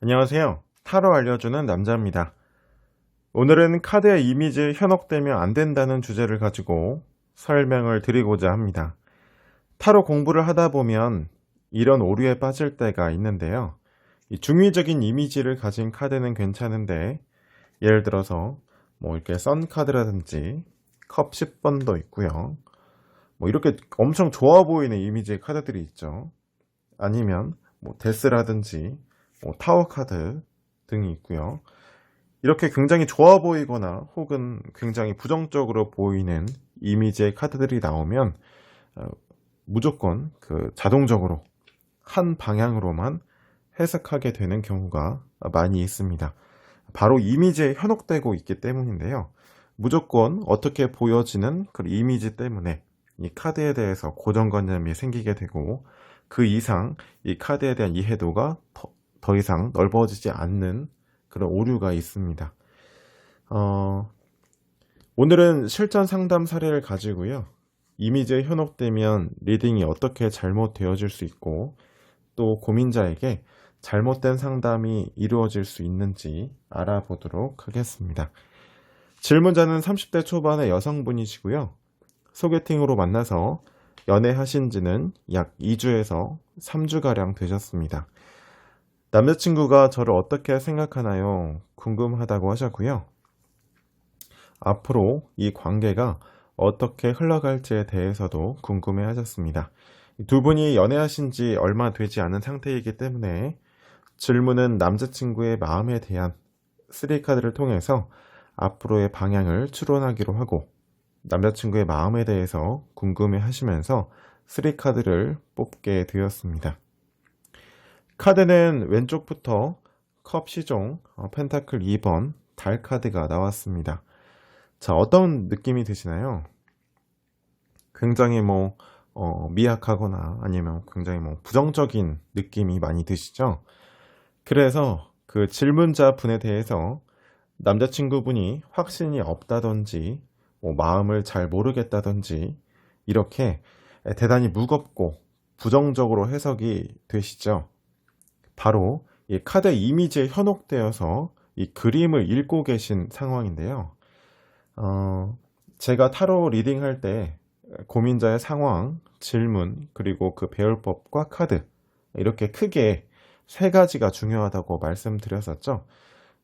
안녕하세요. 타로 알려주는 남자입니다. 오늘은 카드의 이미지 현혹되면 안 된다는 주제를 가지고 설명을 드리고자 합니다. 타로 공부를 하다 보면 이런 오류에 빠질 때가 있는데요. 이 중의적인 이미지를 가진 카드는 괜찮은데, 예를 들어서 이렇게 선 카드라든지 컵 10번도 있고요. 이렇게 엄청 좋아 보이는 이미지의 카드들이 있죠. 아니면 데스라든지 타워 카드 등이 있고요. 이렇게 굉장히 좋아 보이거나 혹은 굉장히 부정적으로 보이는 이미지의 카드들이 나오면 어, 무조건 자동적으로 한 방향으로만 해석하게 되는 경우가 많이 있습니다. 바로 이미지에 현혹되고 있기 때문인데요. 무조건 어떻게 보여지는 그 이미지 때문에 이 카드에 대해서 고정관념이 생기게 되고, 그 이상 이 카드에 대한 이해도가 더 이상 넓어지지 않는 그런 오류가 있습니다. 오늘은 실전 상담 사례를 가지고요. 이미지에 현혹되면 리딩이 어떻게 잘못되어질 수 있고, 또 고민자에게 잘못된 상담이 이루어질 수 있는지 알아보도록 하겠습니다. 질문자는 30대 초반의 여성분이시고요. 소개팅으로 만나서 연애하신 지는 약 2주에서 3주가량 되셨습니다. 남자친구가 저를 어떻게 생각하나요? 궁금하다고 하셨고요. 앞으로 이 관계가 어떻게 흘러갈지에 대해서도 궁금해 하셨습니다. 두 분이 연애하신 지 얼마 되지 않은 상태이기 때문에 질문은 남자친구의 마음에 대한 3카드를 통해서 앞으로의 방향을 추론하기로 하고, 남자친구의 마음에 대해서 궁금해 하시면서 3카드를 뽑게 되었습니다. 카드는 왼쪽부터 컵 시종, 펜타클 2번, 달 카드가 나왔습니다. 자, 어떤 느낌이 드시나요? 굉장히 미약하거나 아니면 굉장히 부정적인 느낌이 많이 드시죠? 그래서 그 질문자 분에 대해서 남자친구분이 확신이 없다든지 마음을 잘 모르겠다든지 이렇게 대단히 무겁고 부정적으로 해석이 되시죠. 바로 이 카드 이미지에 현혹되어서 이 그림을 읽고 계신 상황인데요. 제가 타로 리딩할 때 고민자의 상황, 질문, 그리고 그 배울법과 카드, 이렇게 크게 세 가지가 중요하다고 말씀드렸었죠.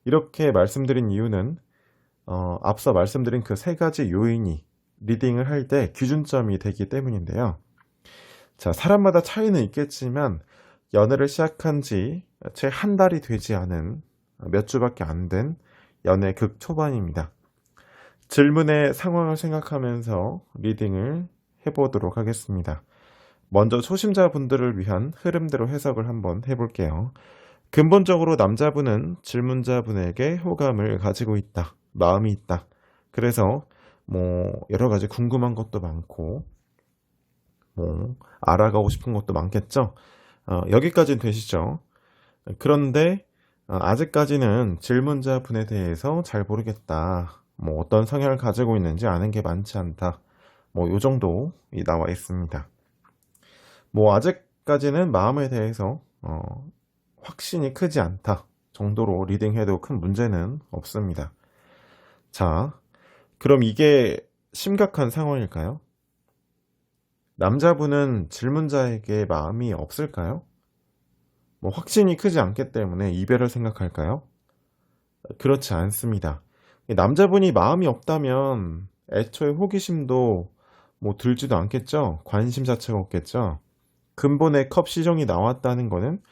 이렇게 말씀드린 이유는 앞서 말씀드린 그 세 가지 요인이 리딩을 할 때 기준점이 되기 때문인데요. 자, 사람마다 차이는 있겠지만 연애를 시작한 지 채 한 달이 되지 않은, 몇 주밖에 안 된 연애 극초반입니다. 질문의 상황을 생각하면서 리딩을 해보도록 하겠습니다. 먼저 초심자분들을 위한 흐름대로 해석을 한번 해볼게요. 근본적으로 남자분은 질문자분에게 호감을 가지고 있다, 마음이 있다. 그래서 여러 가지 궁금한 것도 많고 알아가고 싶은 것도 많겠죠. 여기까지는 되시죠. 그런데 아직까지는 질문자분에 대해서 잘 모르겠다, 어떤 성향을 가지고 있는지 아는 게 많지 않다, 요 정도 나와 있습니다. 아직까지는 마음에 대해서 확신이 크지 않다 정도로 리딩해도 큰 문제는 없습니다. 자, 그럼 이게 심각한 상황일까요? 남자분은 질문자에게 마음이 없을까요? 확신이 크지 않기 때문에 이별을 생각할까요? 그렇지 않습니다. 남자분이 마음이 없다면 애초에 호기심도 들지도 않겠죠. 관심 자체가 없겠죠. 근본의 컵 시정이 나왔다는 거는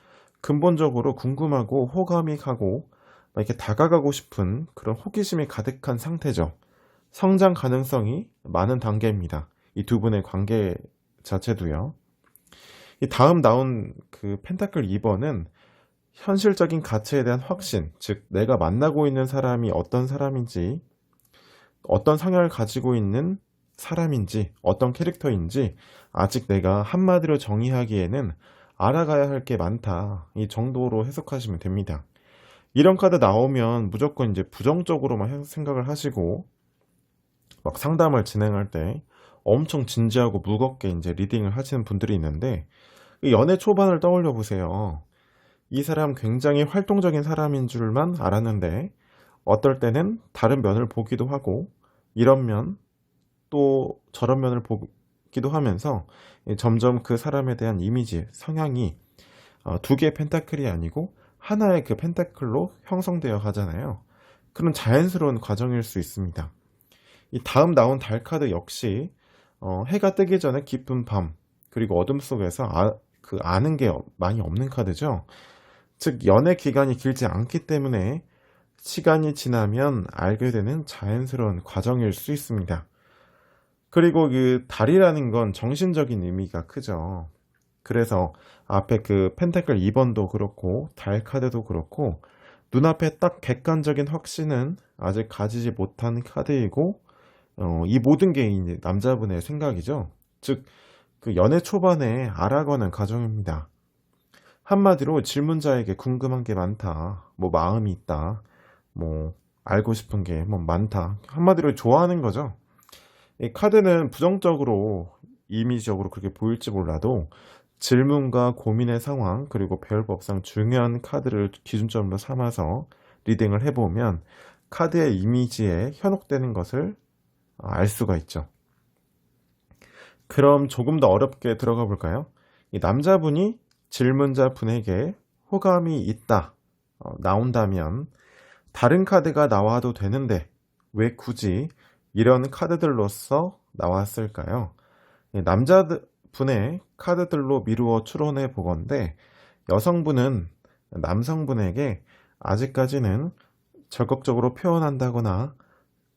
근본적으로 궁금하고 호감이 가고 이렇게 다가가고 싶은 그런 호기심이 가득한 상태죠. 성장 가능성이 많은 단계입니다. 이 두 분의 관계 자체도요. 이 다음 나온 그 펜타클 2번은 현실적인 가치에 대한 확신, 즉 내가 만나고 있는 사람이 어떤 사람인지, 어떤 성향을 가지고 있는 사람인지, 어떤 캐릭터인지 아직 내가 한마디로 정의하기에는 알아가야 할 게 많다, 이 정도로 해석하시면 됩니다. 이런 카드 나오면 무조건 이제 부정적으로만 생각을 하시고 막 상담을 진행할 때 엄청 진지하고 무겁게 이제 리딩을 하시는 분들이 있는데, 연애 초반을 떠올려 보세요. 이 사람 굉장히 활동적인 사람인 줄만 알았는데 어떨 때는 다른 면을 보기도 하고 이런 면 또 저런 면을 보기도 하면서 점점 그 사람에 대한 이미지, 성향이 두 개의 펜타클이 아니고 하나의 그 펜타클로 형성되어 가잖아요. 그런 자연스러운 과정일 수 있습니다. 이 다음 나온 달 카드 역시 해가 뜨기 전에 깊은 밤 그리고 어둠 속에서 아는 게 많이 없는 카드죠. 즉 연애 기간이 길지 않기 때문에 시간이 지나면 알게 되는 자연스러운 과정일 수 있습니다. 그리고 그 달이라는 건 정신적인 의미가 크죠. 그래서 앞에 그 펜타클 2번도 그렇고 달 카드도 그렇고 눈앞에 딱 객관적인 확신은 아직 가지지 못한 카드이고 이 모든 게 이제 남자분의 생각이죠. 즉 그 연애 초반에 알아가는 과정입니다. 한마디로 질문자에게 궁금한 게 많다. 뭐 마음이 있다. 뭐 알고 싶은 게 뭐 많다. 한마디로 좋아하는 거죠. 이 카드는 부정적으로 이미지적으로 그렇게 보일지 몰라도 질문과 고민의 상황 그리고 별법상 중요한 카드를 기준점으로 삼아서 리딩을 해보면 카드의 이미지에 현혹되는 것을 알 수가 있죠. 그럼 조금 더 어렵게 들어가 볼까요? 이 남자분이 질문자 분에게 호감이 있다 나온다면 다른 카드가 나와도 되는데 왜 굳이 이런 카드들로서 나왔을까요? 남자분의 카드들로 미루어 추론해 보건대 여성분은 남성분에게 아직까지는 적극적으로 표현한다거나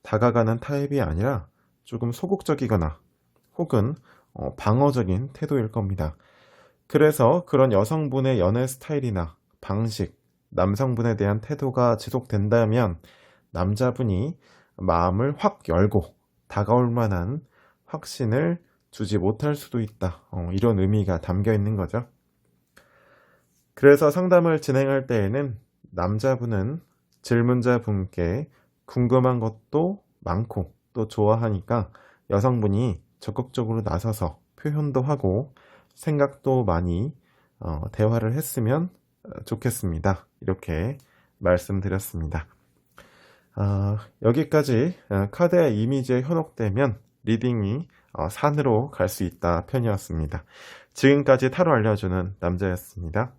다가가는 타입이 아니라 조금 소극적이거나 혹은 방어적인 태도일 겁니다. 그래서 그런 여성분의 연애 스타일이나 방식, 남성분에 대한 태도가 지속된다면 남자분이 마음을 확 열고 다가올 만한 확신을 주지 못할 수도 있다. 이런 의미가 담겨 있는 거죠. 그래서 상담을 진행할 때에는 남자분은 질문자분께 궁금한 것도 많고 또 좋아하니까 여성분이 적극적으로 나서서 표현도 하고 생각도 많이 대화를 했으면 좋겠습니다. 이렇게 말씀드렸습니다. 여기까지 카드의 이미지에 현혹되면 리딩이 산으로 갈 수 있다 편이었습니다. 지금까지 타로 알려주는 남자였습니다.